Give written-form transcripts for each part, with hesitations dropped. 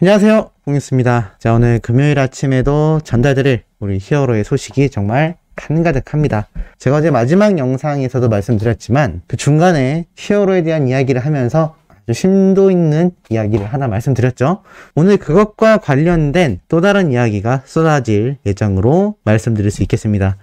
안녕하세요, 공유스입니다. 자, 오늘 금요일 아침에도 전달드릴 우리 히어로의 소식이 정말 한가득합니다. 제가 어제 마지막 영상에서도 말씀드렸지만 그 중간에 히어로에 대한 이야기를 하면서 아주 심도 있는 이야기를 하나 말씀드렸죠. 오늘 그것과 관련된 또 다른 이야기가 쏟아질 예정으로 말씀드릴 수 있겠습니다.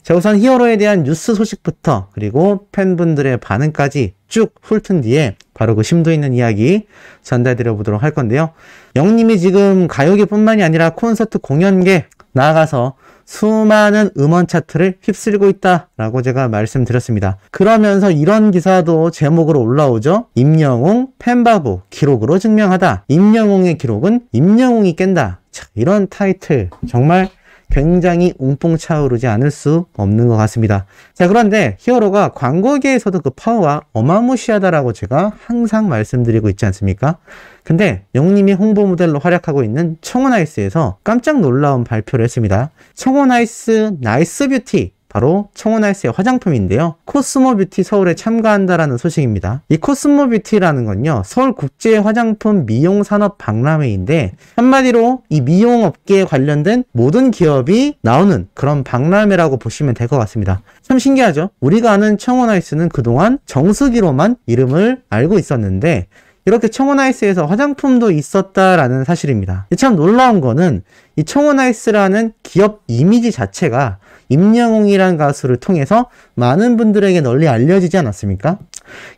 자, 우선 히어로에 대한 뉴스 소식부터 그리고 팬분들의 반응까지 쭉 훑은 뒤에 바로 그 심도 있는 이야기 전달드려 보도록 할 건데요. 영님이 지금 가요계뿐만이 아니라 콘서트 공연계 나아가서 수많은 음원 차트를 휩쓸고 있다라고 제가 말씀드렸습니다. 그러면서 이런 기사도 제목으로 올라오죠. 임영웅 팬바보 기록으로 증명하다. 임영웅의 기록은 임영웅이 깬다. 자, 이런 타이틀 정말 굉장히 웅뽕 차오르지 않을 수 없는 것 같습니다. 자, 그런데 히어로가 광고계에서도 그 파워가 어마무시하다라고 제가 항상 말씀드리고 있지 않습니까? 근데 영웅님이 홍보 모델로 활약하고 있는 청혼아이스에서 깜짝 놀라운 발표를 했습니다. 청혼아이스 나이스 뷰티, 바로 청혼아이스의 화장품인데요. 코스모 뷰티 서울에 참가한다라는 소식입니다. 이 코스모 뷰티라는 건요, 서울국제 화장품 미용산업 박람회인데 한마디로 이 미용업계에 관련된 모든 기업이 나오는 그런 박람회라고 보시면 될 것 같습니다. 참 신기하죠? 우리가 아는 청혼아이스는 그동안 정수기로만 이름을 알고 있었는데 이렇게 청혼아이스에서 화장품도 있었다라는 사실입니다. 참 놀라운 거는 이 청혼아이스라는 기업 이미지 자체가 임영웅이란 가수를 통해서 많은 분들에게 널리 알려지지 않았습니까?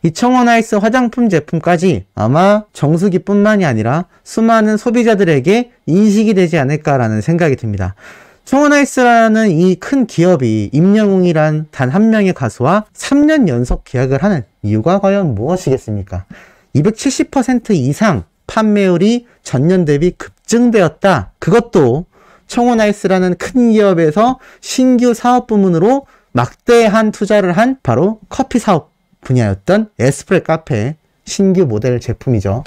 이 청혼아이스 화장품 제품까지 아마 정수기뿐만이 아니라 수많은 소비자들에게 인식이 되지 않을까라는 생각이 듭니다. 청혼아이스라는 이 큰 기업이 임영웅이란 단 한 명의 가수와 3년 연속 계약을 하는 이유가 과연 무엇이겠습니까? 270% 이상 판매율이 전년 대비 급증되었다. 그것도 청혼아이스라는 큰 기업에서 신규 사업 부문으로 막대한 투자를 한 바로 커피 사업 분야였던 에스프레 카페 신규 모델 제품이죠.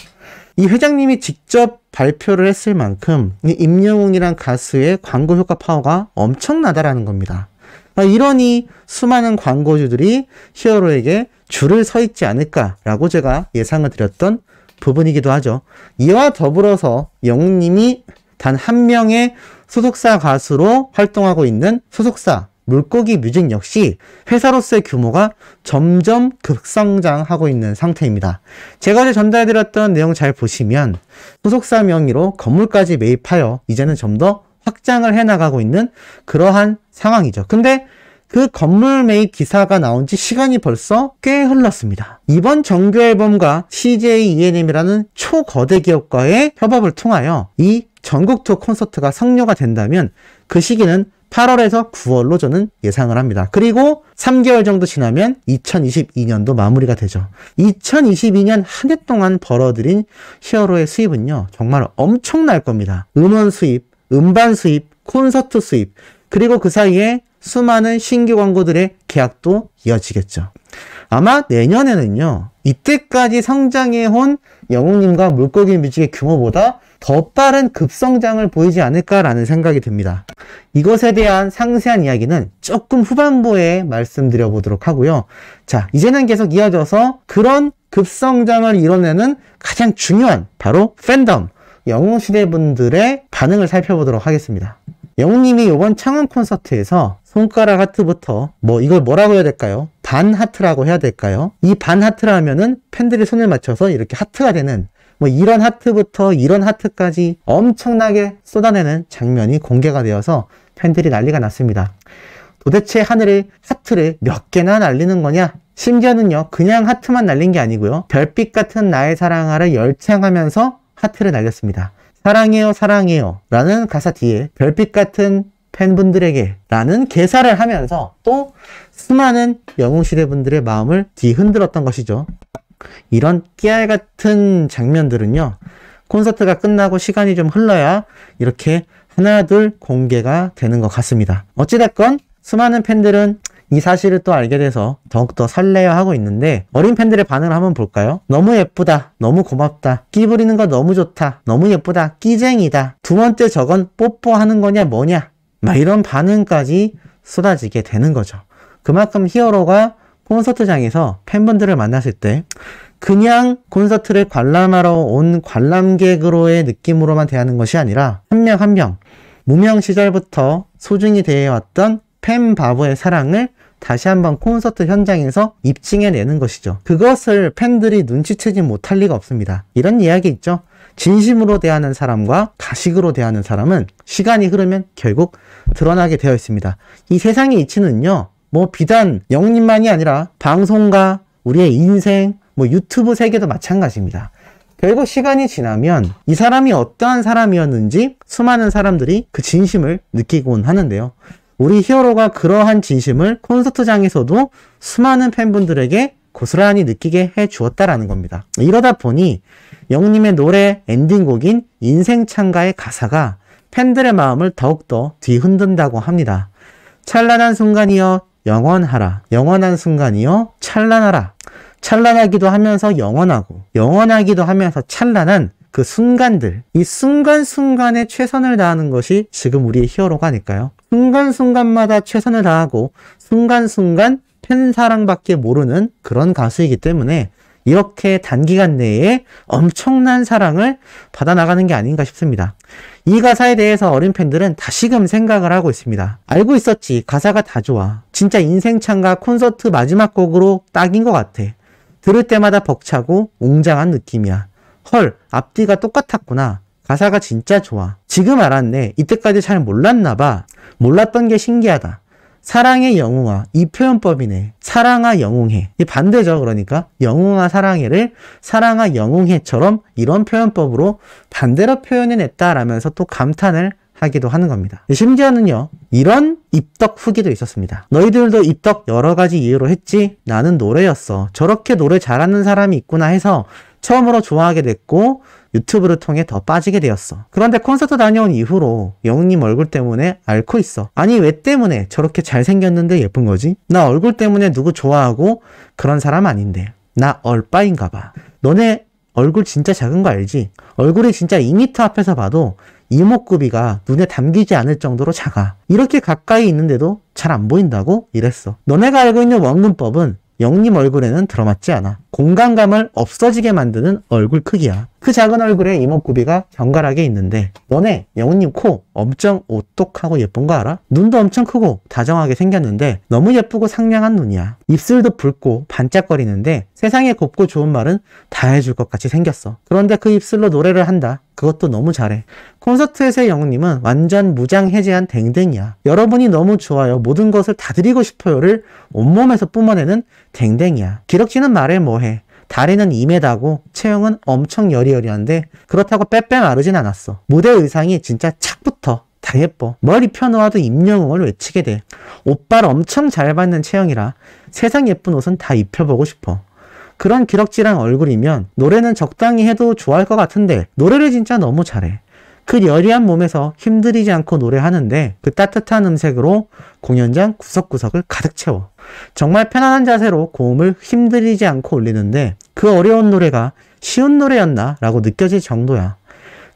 이 회장님이 직접 발표를 했을 만큼 이 임영웅이란 가수의 광고 효과 파워가 엄청나다라는 겁니다. 이러니 수많은 광고주들이 히어로에게 줄을 서 있지 않을까라고 제가 예상을 드렸던 부분이기도 하죠. 이와 더불어서 영웅님이 단 한 명의 소속사 가수로 활동하고 있는 소속사 물고기 뮤직 역시 회사로서의 규모가 점점 급성장하고 있는 상태입니다. 제가 어제 전달드렸던 내용 잘 보시면 소속사 명의로 건물까지 매입하여 이제는 좀 더 확장을 해나가고 있는 그러한 상황이죠. 근데 그 건물 매입 기사가 나온 지 시간이 벌써 꽤 흘렀습니다. 이번 정규 앨범과 CJ ENM이라는 초거대 기업과의 협업을 통하여 이 전국 투어 콘서트가 성료가 된다면 그 시기는 8월에서 9월로 저는 예상을 합니다. 그리고 3개월 정도 지나면 2022년도 마무리가 되죠. 2022년 한 해 동안 벌어들인 히어로의 수입은요, 정말 엄청날 겁니다. 음원 수입, 음반 수입, 콘서트 수입, 그리고 그 사이에 수많은 신규 광고들의 계약도 이어지겠죠. 아마 내년에는요, 이때까지 성장해온 영웅님과 물고기 뮤직의 규모보다 더 빠른 급성장을 보이지 않을까라는 생각이 듭니다. 이것에 대한 상세한 이야기는 조금 후반부에 말씀드려 보도록 하고요. 자, 이제는 계속 이어져서 그런 급성장을 이뤄내는 가장 중요한 바로 팬덤, 영웅시대 분들의 반응을 살펴보도록 하겠습니다. 영웅님이 이번 창원 콘서트에서 손가락 하트부터 이걸 뭐라고 해야 될까요? 반 하트라고 해야 될까요? 이 반 하트라 하면은 팬들이 손을 맞춰서 이렇게 하트가 되는 이런 하트부터 이런 하트까지 엄청나게 쏟아내는 장면이 공개가 되어서 팬들이 난리가 났습니다. 도대체 하늘에 하트를 몇 개나 날리는 거냐? 심지어는요, 그냥 하트만 날린 게 아니고요, 별빛 같은 나의 사랑아를 열창하면서 하트를 날렸습니다. 사랑해요 사랑해요 라는 가사 뒤에 별빛 같은 팬분들에게 라는 개사를 하면서 또 수많은 영웅시대 분들의 마음을 뒤흔들었던 것이죠. 이런 깨알 같은 장면들은요, 콘서트가 끝나고 시간이 좀 흘러야 이렇게 하나둘 공개가 되는 것 같습니다. 어찌됐건 수많은 팬들은 이 사실을 또 알게 돼서 더욱더 설레어하고 있는데, 어린 팬들의 반응을 한번 볼까요? 너무 예쁘다, 너무 고맙다, 끼 부리는 거 너무 좋다, 너무 예쁘다, 끼쟁이다, 두 번째 저건 뽀뽀하는 거냐 뭐냐, 막 이런 반응까지 쏟아지게 되는 거죠. 그만큼 히어로가 콘서트장에서 팬분들을 만났을 때 그냥 콘서트를 관람하러 온 관람객으로의 느낌으로만 대하는 것이 아니라 한 명 한 명 무명 시절부터 소중히 대해왔던 팬 바보의 사랑을 다시 한번 콘서트 현장에서 입증해내는 것이죠. 그것을 팬들이 눈치채지 못할 리가 없습니다. 이런 이야기 있죠. 진심으로 대하는 사람과 가식으로 대하는 사람은 시간이 흐르면 결국 드러나게 되어 있습니다. 이 세상의 이치는요, 뭐 비단 영님만이 아니라 방송가, 우리의 인생, 뭐 유튜브 세계도 마찬가지입니다. 결국 시간이 지나면 이 사람이 어떠한 사람이었는지 수많은 사람들이 그 진심을 느끼곤 하는데요. 우리 히어로가 그러한 진심을 콘서트장에서도 수많은 팬분들에게 고스란히 느끼게 해주었다라는 겁니다. 이러다 보니 영님의 노래 엔딩곡인 인생창가의 가사가 팬들의 마음을 더욱더 뒤흔든다고 합니다. 찬란한 순간이여 영원하라. 영원한 순간이여 찬란하라. 찬란하기도 하면서 영원하고 영원하기도 하면서 찬란한 그 순간들, 이 순간순간에 최선을 다하는 것이 지금 우리의 히어로가 아닐까요? 순간순간마다 최선을 다하고 순간순간 팬 사랑밖에 모르는 그런 가수이기 때문에 이렇게 단기간 내에 엄청난 사랑을 받아나가는 게 아닌가 싶습니다. 이 가사에 대해서 어린 팬들은 다시금 생각을 하고 있습니다. 알고 있었지. 가사가 다 좋아. 진짜 인생창가 콘서트 마지막 곡으로 딱인 것 같아. 들을 때마다 벅차고 웅장한 느낌이야. 헐, 앞뒤가 똑같았구나. 가사가 진짜 좋아. 지금 알았네. 이때까지 잘 몰랐나 봐. 몰랐던 게 신기하다. 사랑의 영웅아. 이 표현법이네. 사랑아 영웅해. 이 반대죠. 그러니까 영웅아 사랑해를 사랑아 영웅해처럼 이런 표현법으로 반대로 표현해냈다라면서 또 감탄을 하기도 하는 겁니다. 심지어는요, 이런 입덕 후기도 있었습니다. 너희들도 입덕 여러 가지 이유로 했지? 나는 노래였어. 저렇게 노래 잘하는 사람이 있구나 해서 처음으로 좋아하게 됐고 유튜브를 통해 더 빠지게 되었어. 그런데 콘서트 다녀온 이후로 영웅님 얼굴 때문에 앓고 있어. 아니 왜 때문에? 저렇게 잘생겼는데 예쁜 거지? 나 얼굴 때문에 누구 좋아하고 그런 사람 아닌데. 나 얼빠인가 봐. 너네 얼굴 진짜 작은 거 알지? 얼굴이 진짜 2m 앞에서 봐도 이목구비가 눈에 담기지 않을 정도로 작아. 이렇게 가까이 있는데도 잘 안 보인다고? 이랬어. 너네가 알고 있는 원근법은 영님 얼굴에는 들어맞지 않아. 공간감을 없어지게 만드는 얼굴 크기야. 그 작은 얼굴에 이목구비가 정갈하게 있는데 너네 영웅님 코 엄청 오똑하고 예쁜 거 알아? 눈도 엄청 크고 다정하게 생겼는데 너무 예쁘고 상냥한 눈이야. 입술도 붉고 반짝거리는데 세상에 곱고 좋은 말은 다 해줄 것 같이 생겼어. 그런데 그 입술로 노래를 한다. 그것도 너무 잘해. 콘서트에서의 영웅님은 완전 무장해제한 댕댕이야. 여러분이 너무 좋아요. 모든 것을 다 드리고 싶어요를 온몸에서 뿜어내는 댕댕이야. 기럭지는 말해 뭐해. 다리는 2m고 체형은 엄청 여리여리한데 그렇다고 빼빼 마르진 않았어. 무대 의상이 진짜 착부터 다 예뻐. 뭘 입혀놓아도 임영웅을 외치게 돼. 오빠를 엄청 잘 받는 체형이라 세상 예쁜 옷은 다 입혀보고 싶어. 그런 기럭지랑 얼굴이면 노래는 적당히 해도 좋아할 것 같은데 노래를 진짜 너무 잘해. 그 여리한 몸에서 힘들이지 않고 노래하는데 그 따뜻한 음색으로 공연장 구석구석을 가득 채워. 정말 편안한 자세로 고음을 힘들이지 않고 올리는데 그 어려운 노래가 쉬운 노래였나? 라고 느껴질 정도야.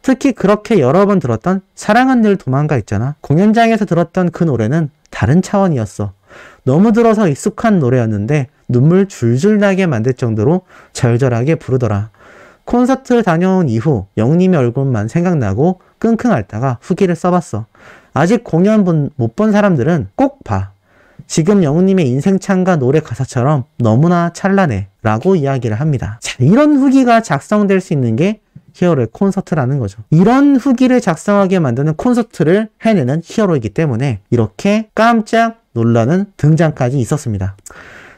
특히 그렇게 여러 번 들었던 사랑은 늘 도망가 있잖아. 공연장에서 들었던 그 노래는 다른 차원이었어. 너무 들어서 익숙한 노래였는데 눈물 줄줄 나게 만들 정도로 절절하게 부르더라. 콘서트를 다녀온 이후 영님의 얼굴만 생각나고 끙끙 앓다가 후기를 써봤어. 아직 공연 못 본 사람들은 꼭 봐. 지금 영웅님의 인생창가 노래 가사처럼 너무나 찬란해 라고 이야기를 합니다. 자, 이런 후기가 작성될 수 있는 게 히어로의 콘서트라는 거죠. 이런 후기를 작성하게 만드는 콘서트를 해내는 히어로이기 때문에 이렇게 깜짝 놀라는 등장까지 있었습니다.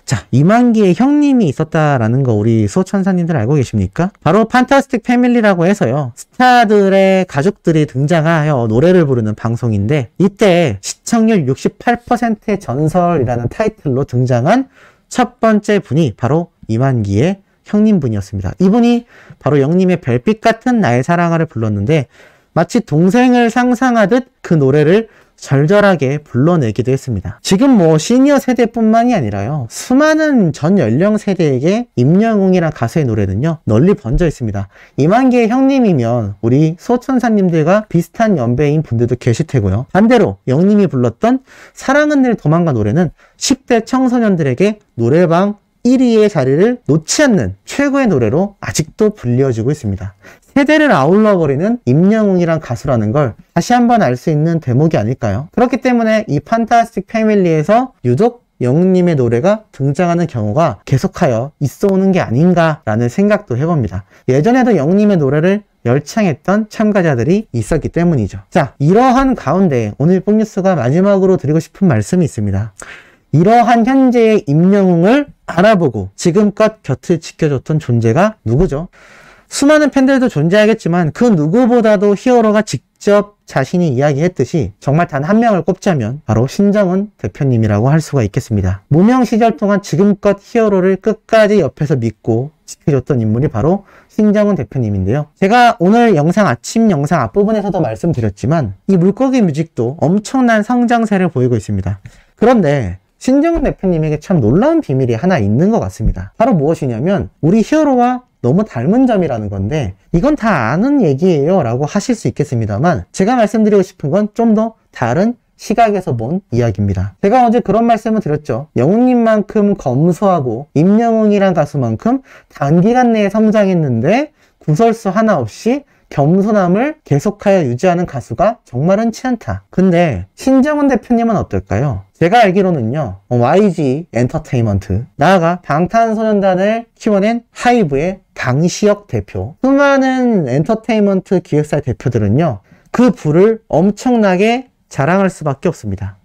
자, 이만기의 형님이 있었다라는 거 우리 수호천사님들 알고 계십니까? 바로 판타스틱 패밀리라고 해서요. 스타들의 가족들이 등장하여 노래를 부르는 방송인데 이때 시청률 68%의 전설이라는 타이틀로 등장한 첫 번째 분이 바로 이만기의 형님분이었습니다. 이분이 바로 영님의 별빛 같은 나의 사랑아를 불렀는데 마치 동생을 상상하듯 그 노래를 절절하게 불러내기도 했습니다. 지금 뭐 시니어 세대뿐만이 아니라요. 수많은 전 연령 세대에게 임영웅이란 가수의 노래는요. 널리 번져 있습니다. 이만기의 형님이면 우리 수호천사님들과 비슷한 연배인 분들도 계실 테고요. 반대로 영님이 불렀던 사랑은 늘 도망가 노래는 10대 청소년들에게 노래방 1위의 자리를 놓지 않는 최고의 노래로 아직도 불려지고 있습니다. 세대를 아울러버리는 임영웅이란 가수라는 걸 다시 한번 알 수 있는 대목이 아닐까요? 그렇기 때문에 이 판타스틱 패밀리에서 유독 영웅님의 노래가 등장하는 경우가 계속하여 있어 오는 게 아닌가라는 생각도 해봅니다. 예전에도 영웅님의 노래를 열창했던 참가자들이 있었기 때문이죠. 자, 이러한 가운데 오늘 뽕뉴스가 마지막으로 드리고 싶은 말씀이 있습니다. 이러한 현재의 임영웅을 알아보고 지금껏 곁을 지켜줬던 존재가 누구죠? 수많은 팬들도 존재하겠지만 그 누구보다도 히어로가 직접 자신이 이야기했듯이 정말 단 한 명을 꼽자면 바로 신정훈 대표님이라고 할 수가 있겠습니다. 무명 시절 동안 지금껏 히어로를 끝까지 옆에서 믿고 지켜줬던 인물이 바로 신정훈 대표님인데요. 제가 오늘 아침 영상 앞부분에서도 말씀드렸지만 이 물고기 뮤직도 엄청난 성장세를 보이고 있습니다. 그런데 신정훈 대표님에게 참 놀라운 비밀이 하나 있는 것 같습니다. 바로 무엇이냐면 우리 히어로와 너무 닮은 점이라는 건데 이건 다 아는 얘기예요 라고 하실 수 있겠습니다만 제가 말씀드리고 싶은 건 좀 더 다른 시각에서 본 이야기입니다. 제가 어제 그런 말씀을 드렸죠. 영웅님만큼 검소하고 임영웅이란 가수만큼 단기간 내에 성장했는데 구설수 하나 없이 겸손함을 계속하여 유지하는 가수가 정말 흔치 않다. 근데 신정훈 대표님은 어떨까요? 제가 알기로는요, YG 엔터테인먼트, 나아가 방탄소년단을 키워낸 하이브의 방시혁 대표, 수많은 엔터테인먼트 기획사 대표들은요, 그 부를 엄청나게 자랑할 수밖에 없습니다.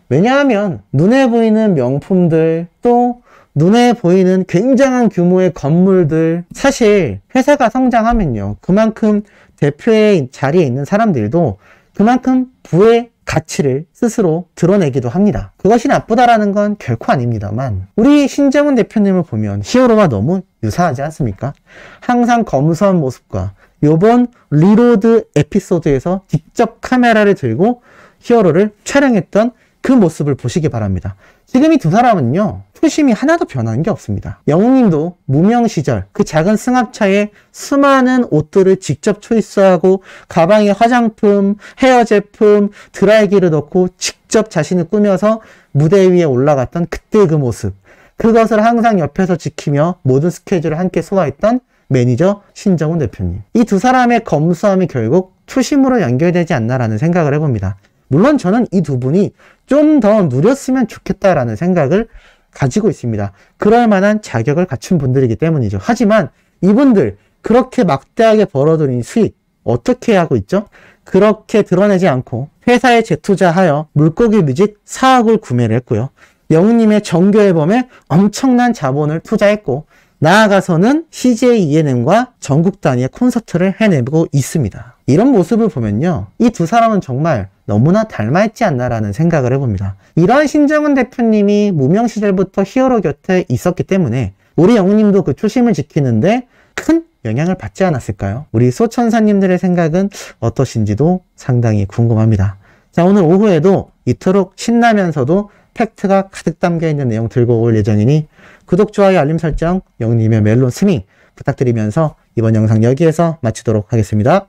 왜냐하면 눈에 보이는 명품들, 또 눈에 보이는 굉장한 규모의 건물들, 사실 회사가 성장하면요, 그만큼 대표의 자리에 있는 사람들도 그만큼 부의 가치를 스스로 드러내기도 합니다. 그것이 나쁘다라는 건 결코 아닙니다만 우리 신정훈 대표님을 보면 히어로와 너무 유사하지 않습니까? 항상 검소한 모습과 요번 리로드 에피소드에서 직접 카메라를 들고 히어로를 촬영했던 그 모습을 보시기 바랍니다. 지금 이 두 사람은요, 초심이 하나도 변한 게 없습니다. 영웅님도 무명 시절 그 작은 승합차에 수많은 옷들을 직접 초이스하고 가방에 화장품, 헤어 제품, 드라이기를 넣고 직접 자신을 꾸며서 무대 위에 올라갔던 그때 그 모습, 그것을 항상 옆에서 지키며 모든 스케줄을 함께 소화했던 매니저 신정훈 대표님. 이 두 사람의 검소함이 결국 초심으로 연결되지 않나라는 생각을 해봅니다. 물론 저는 이 두 분이 좀 더 누렸으면 좋겠다라는 생각을 가지고 있습니다. 그럴 만한 자격을 갖춘 분들이기 때문이죠. 하지만 이분들 그렇게 막대하게 벌어들인 수익 어떻게 하고 있죠? 그렇게 드러내지 않고 회사에 재투자하여 물고기 뮤직 사업을 구매를 했고요. 영웅님의 정규 앨범에 엄청난 자본을 투자했고 나아가서는 CJ ENM과 전국 단위의 콘서트를 해내고 있습니다. 이런 모습을 보면요, 이 두 사람은 정말 너무나 닮아있지 않나라는 생각을 해봅니다. 이러한 신정훈 대표님이 무명 시절부터 히어로 곁에 있었기 때문에 우리 영웅님도 그 초심을 지키는데 큰 영향을 받지 않았을까요? 우리 소천사님들의 생각은 어떠신지도 상당히 궁금합니다. 자, 오늘 오후에도 이토록 신나면서도 팩트가 가득 담겨있는 내용 들고 올 예정이니 구독, 좋아요, 알림 설정, 영웅님의 멜론 스밍 부탁드리면서 이번 영상 여기에서 마치도록 하겠습니다.